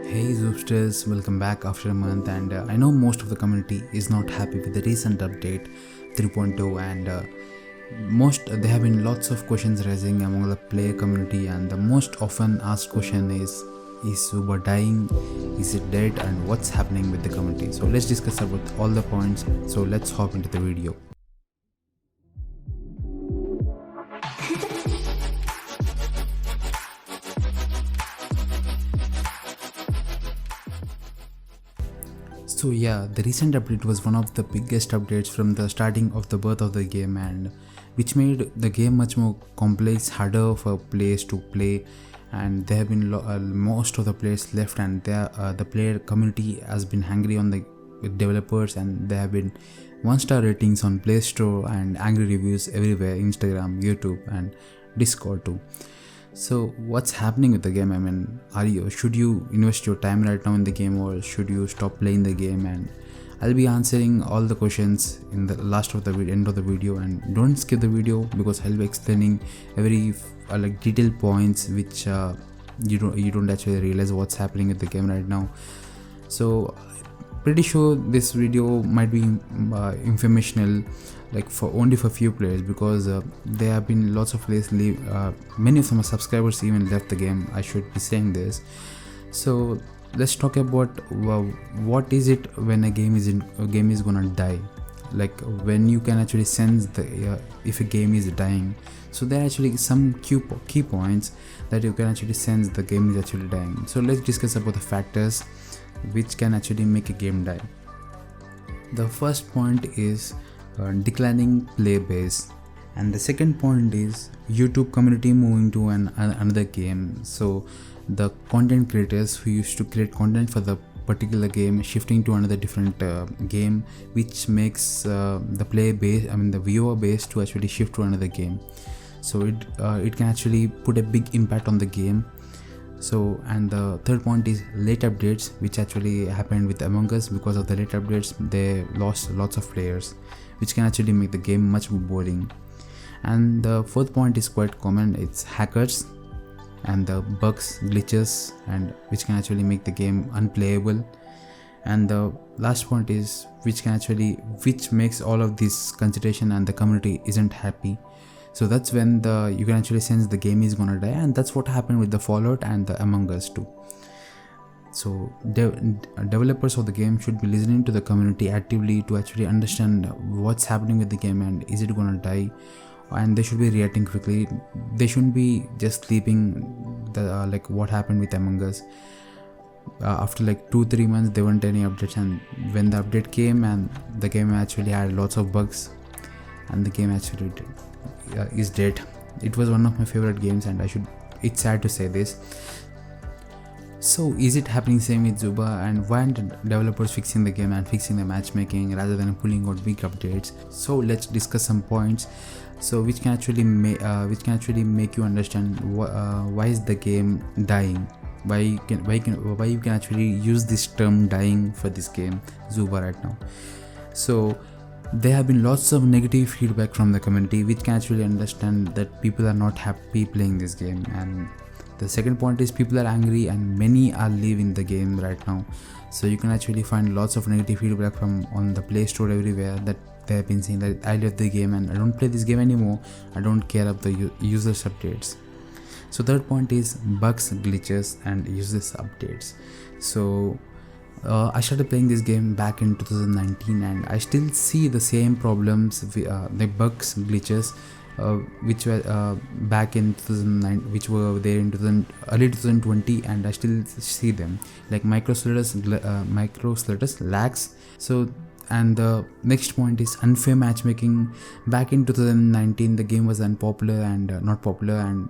Hey Zoopsters, welcome back after a month, and I know most of the community is not happy with the recent update 3.0, and there have been lots of questions rising among the player community, and the most often asked question is Zooba dying, is it dead, and what's happening with the community? So let's discuss about all the points. So let's hop into the video. So yeah, the recent update was one of the biggest updates from the starting of the birth of the game, and which made the game much more complex, harder for players to play, and there have been most of the players left, and the player community has been angry on the developers, and there have been 1-star ratings on Play Store and angry reviews everywhere, Instagram, YouTube and Discord too. So what's happening with the game? I mean, should you invest your time right now in the game, or should you stop playing the game? And I'll be answering all the questions in the last of the end of the video, and don't skip the video because I'll be explaining very detailed points which you don't actually realize what's happening with the game right now. So pretty sure this video might be informational, like for only for few players, because there have been lots of players leave. Many of my subscribers even left the game, I should be saying this. So let's talk about what is it when a game is gonna die, like when you can actually sense if a game is dying. So there are actually some key points that you can actually sense the game is actually dying. So let's discuss about the factors which can actually make a game die. The first point is declining player base, and the second point is YouTube community moving to another game. So the content creators who used to create content for the particular game shifting to another different game, which makes the player base, the viewer base, to actually shift to another game. So it can actually put a big impact on the game. So, and the third point is late updates, which actually happened with Among Us. Because of the late updates, they lost lots of players, which can actually make the game much more boring. And the fourth point is quite common, it's hackers and the bugs, glitches, and which can actually make the game unplayable. And the last point is which makes all of this consideration and the community isn't happy. So that's when you can actually sense the game is gonna die, and that's what happened with the Fallout and the Among Us too. So developers of the game should be listening to the community actively to actually understand what's happening with the game and is it gonna die, and they should be reacting quickly. They shouldn't be just sleeping like what happened with Among Us. After like 2-3 months there weren't any updates, and when the update came, and the game actually had lots of bugs, and the game actually is dead. It was one of my favorite games, and it's sad to say this. So is it happening same with Zooba, and why aren't developers fixing the game and fixing the matchmaking rather than pulling out big updates? So let's discuss some points so which can actually make you understand why is the game dying, why you can actually use this term dying for this game Zooba right now. So there have been lots of negative feedback from the community, which can actually understand that people are not happy playing this game. And the second point is people are angry, and many are leaving the game right now. So you can actually find lots of negative feedback on the Play Store everywhere, that they have been saying that I left the game and I don't play this game anymore, I don't care of the users updates. So third point is bugs, glitches and users updates. So I started playing this game back in 2019, and I still see the same problems, the bugs, glitches, which were back in 2009, which were there in early 2020, and I still see them, like micro sliders, lags. So, and the next point is unfair matchmaking. Back in 2019 the game was unpopular and not popular, and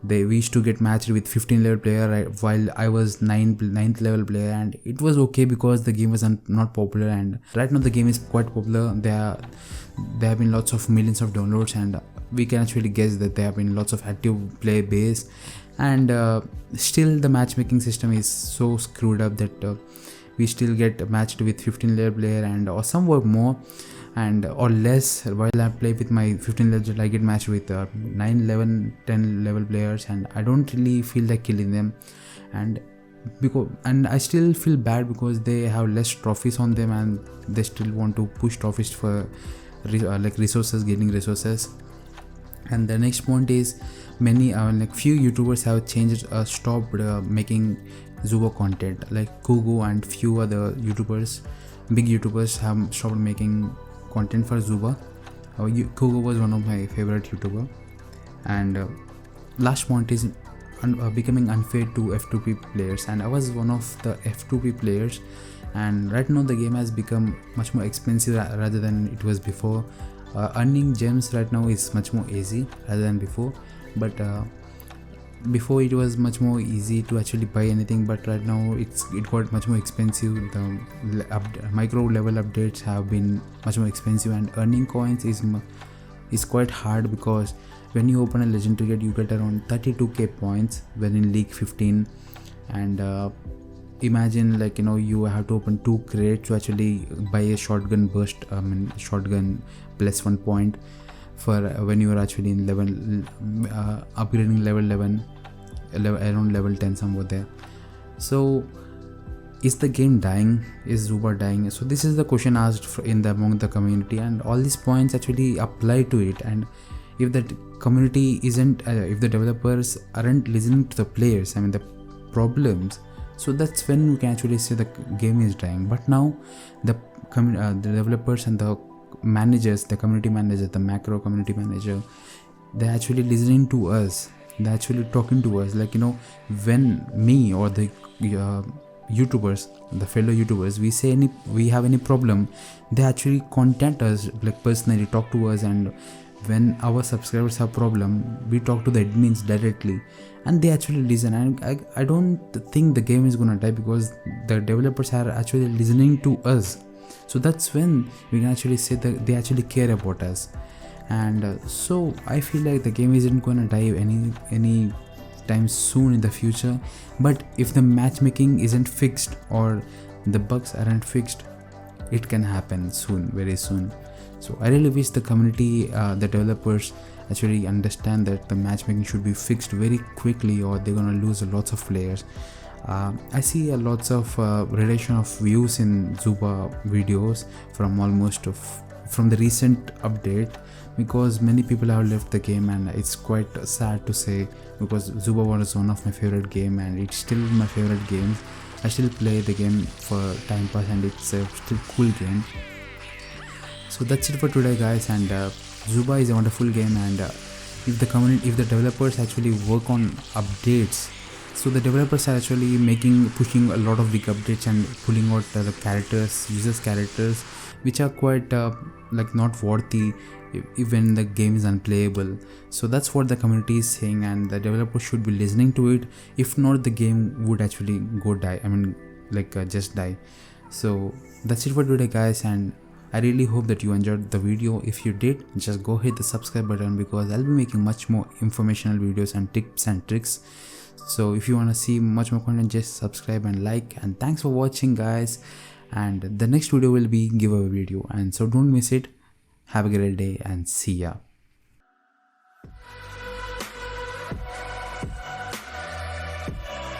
we used to get matched with 15 level player, while I was 9th level player, and it was okay because the game was not popular. And right now the game is quite popular. There have been lots of millions of downloads, and we can actually guess that there have been lots of active player base, and still the matchmaking system is so screwed up that we still get matched with 15 level player and or somewhat more. and or less while I play with my 15 legend. I get matched with 9, 11, 10 level players, and I don't really feel like killing them, and I still feel bad because they have less trophies on them and they still want to push trophies for like resources, gaining resources. And the next point is many like few YouTubers have changed stopped making Zooba content, like Kugu and few other YouTubers, big YouTubers have stopped making content for Zooba. Kugu was one of my favorite YouTuber. And last point is becoming unfair to F2P players, and I was one of the F2P players, and right now the game has become much more expensive rather than it was before. Earning gems right now is much more easy rather than before, but before it was much more easy to actually buy anything, but right now it got much more expensive. The micro level updates have been much more expensive, and earning coins is quite hard because when you open a legendary gate you get around 32k points when in League 15, and imagine, like, you have to open 2 crates to actually buy a shotgun burst, shotgun plus 1 point for when you are actually in level upgrading level 11 around level 10 somewhere there. So is the game dying? Is Zooba dying? So this is the question asked among the community, and all these points actually apply to it. And if the community isn't if the developers aren't listening to the players, the problems, so that's when we can actually say the game is dying. But now the developers and the managers, the community manager, the macro community manager, they're actually listening to us, they're actually talking to us. Like, when me or the YouTubers, the fellow YouTubers, we have any problem, they actually contact us, like personally talk to us, and when our subscribers have problem, we talk to the admins directly, and they actually listen. And I don't think the game is gonna die because the developers are actually listening to us. So that's when we can actually say that they actually care about us. And so I feel like the game isn't gonna die any time soon in the future. But if the matchmaking isn't fixed or the bugs aren't fixed, it can happen soon, very soon. So I really wish the community, the developers actually understand that the matchmaking should be fixed very quickly, or they're gonna lose lots of players. I see lots of relation of views in Zooba videos from the recent update, because many people have left the game, and it's quite sad to say, because Zooba was one of my favorite game, and it's still my favorite game. I still play the game for time pass, and it's a still cool game. So that's it for today, guys. And Zooba is a wonderful game, and if the developers actually work on updates, so the developers are actually pushing a lot of big updates and pulling out the users characters which are quite like not worthy even the game is unplayable. So that's what the community is saying, and the developers should be listening to it. If not, the game would actually go die, just die. So that's it for today, guys, and I really hope that you enjoyed the video. If you did, just go hit the subscribe button, because I'll be making much more informational videos and tips and tricks. So if you want to see much more content, just subscribe and like. And thanks for watching, guys, and the next video will be giveaway video, and so don't miss it. Have a great day and see ya.